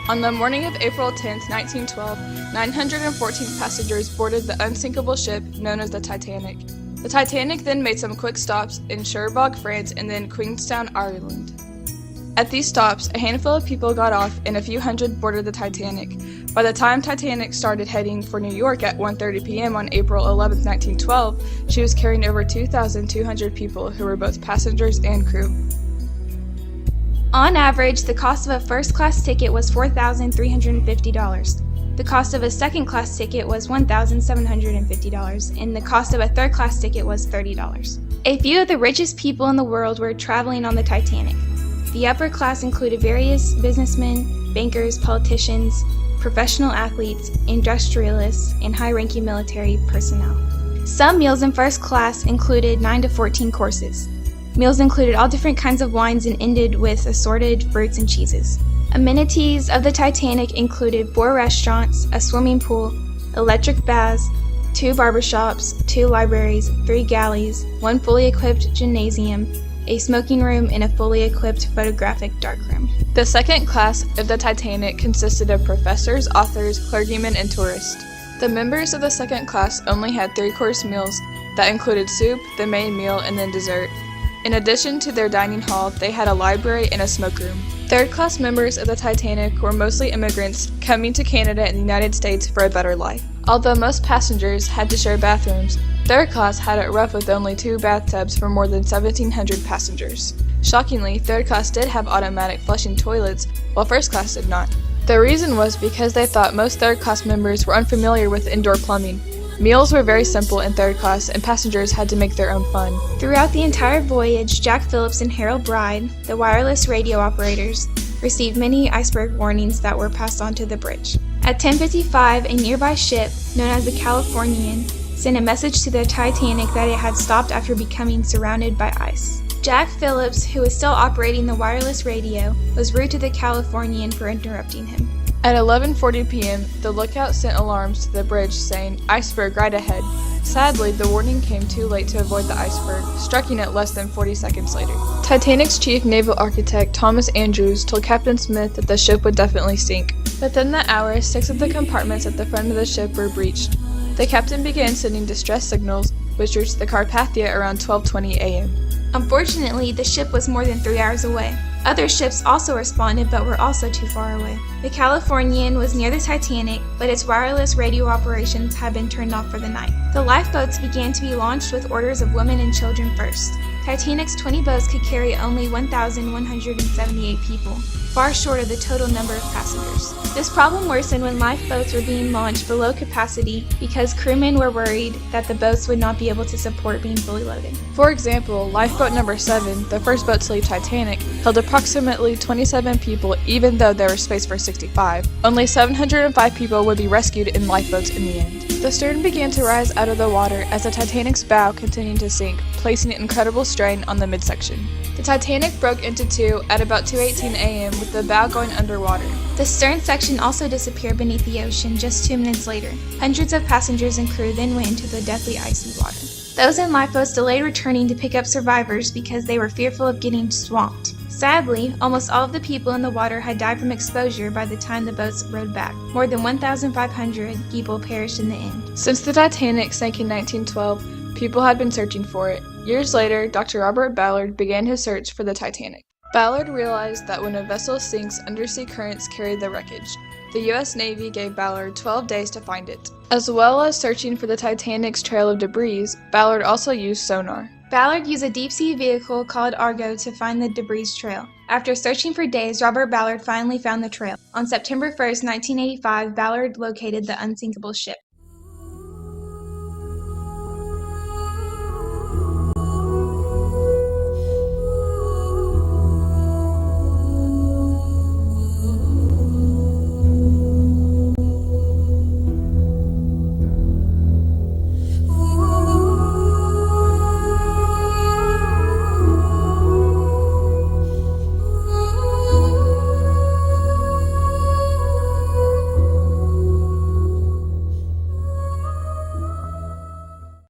On the morning of April 10, 1912, 914 passengers boarded the unsinkable ship known as the Titanic. The Titanic then made some quick stops in Cherbourg, France, and then Queenstown, Ireland. At these stops, a handful of people got off and a few hundred boarded the Titanic. By the time Titanic started heading for New York at 1:30 p.m. on April 11, 1912, she was carrying over 2,200 people who were both passengers and crew. On average, the cost of a first-class ticket was $4,350. The cost of a second-class ticket was $1,750, and the cost of a third-class ticket was $30. A few of the richest people in the world were traveling on the Titanic. The upper class included various businessmen, bankers, politicians, professional athletes, industrialists, and high-ranking military personnel. Some meals in first class included 9 to 14 courses. Meals included all different kinds of wines and ended with assorted fruits and cheeses. Amenities of the Titanic included 4 restaurants, a swimming pool, electric baths, 2 barbershops, 2 libraries, 3 galleys, 1 fully equipped gymnasium, a smoking room, and a fully equipped photographic darkroom. The second class of the Titanic consisted of professors, authors, clergymen, and tourists. The members of the second class only had 3-course meals that included soup, the main meal, and then dessert. In addition to their dining hall, they had a library and a smoke room. Third-class members of the Titanic were mostly immigrants coming to Canada and the United States for a better life. Although most passengers had to share bathrooms, third class had it rough with only 2 bathtubs for more than 1,700 passengers. Shockingly, third class did have automatic flushing toilets, while first class did not. The reason was because they thought most third-class members were unfamiliar with indoor plumbing. Meals were very simple in third class, and passengers had to make their own fun. Throughout the entire voyage, Jack Phillips and Harold Bride, the wireless radio operators, received many iceberg warnings that were passed on to the bridge. At 10:55, a nearby ship, known as the Californian, sent a message to the Titanic that it had stopped after becoming surrounded by ice. Jack Phillips, who was still operating the wireless radio, was rude to the Californian for interrupting him. At 11:40 p.m., the lookout sent alarms to the bridge saying, "Iceberg right ahead." Sadly, the warning came too late to avoid the iceberg, striking it less than 40 seconds later. Titanic's chief naval architect, Thomas Andrews, told Captain Smith that the ship would definitely sink. Within the hour, 6 of the compartments at the front of the ship were breached. The captain began sending distress signals, which reached the Carpathia around 12:20 a.m. Unfortunately, the ship was more than 3 hours away. Other ships also responded but were also too far away. The Californian was near the Titanic, but its wireless radio operations had been turned off for the night. The lifeboats began to be launched with orders of women and children first. Titanic's 20 boats could carry only 1,178 people, far short of the total number of passengers. This problem worsened when lifeboats were being launched below capacity because crewmen were worried that the boats would not be able to support being fully loaded. For example, lifeboat number 7, the first boat to leave Titanic, held approximately 27 people even though there was space for 65. Only 705 people would be rescued in lifeboats in the end. The stern began to rise out of the water as the Titanic's bow continued to sink, placing an incredible strain on the midsection. The Titanic broke into 2 at about 2:18 a.m. with the bow going underwater. The stern section also disappeared beneath the ocean just 2 minutes later. Hundreds of passengers and crew then went into the deathly icy water. Those in lifeboats delayed returning to pick up survivors because they were fearful of getting swamped. Sadly, almost all of the people in the water had died from exposure by the time the boats rowed back. More than 1,500 people perished in the end. Since the Titanic sank in 1912, people had been searching for it. Years later, Dr. Robert Ballard began his search for the Titanic. Ballard realized that when a vessel sinks, undersea currents carry the wreckage. The U.S. Navy gave Ballard 12 days to find it. As well as searching for the Titanic's trail of debris, Ballard also used sonar. Ballard used a deep-sea vehicle called Argo to find the debris trail. After searching for days, Robert Ballard finally found the trail. On September 1st, 1985, Ballard located the unsinkable ship.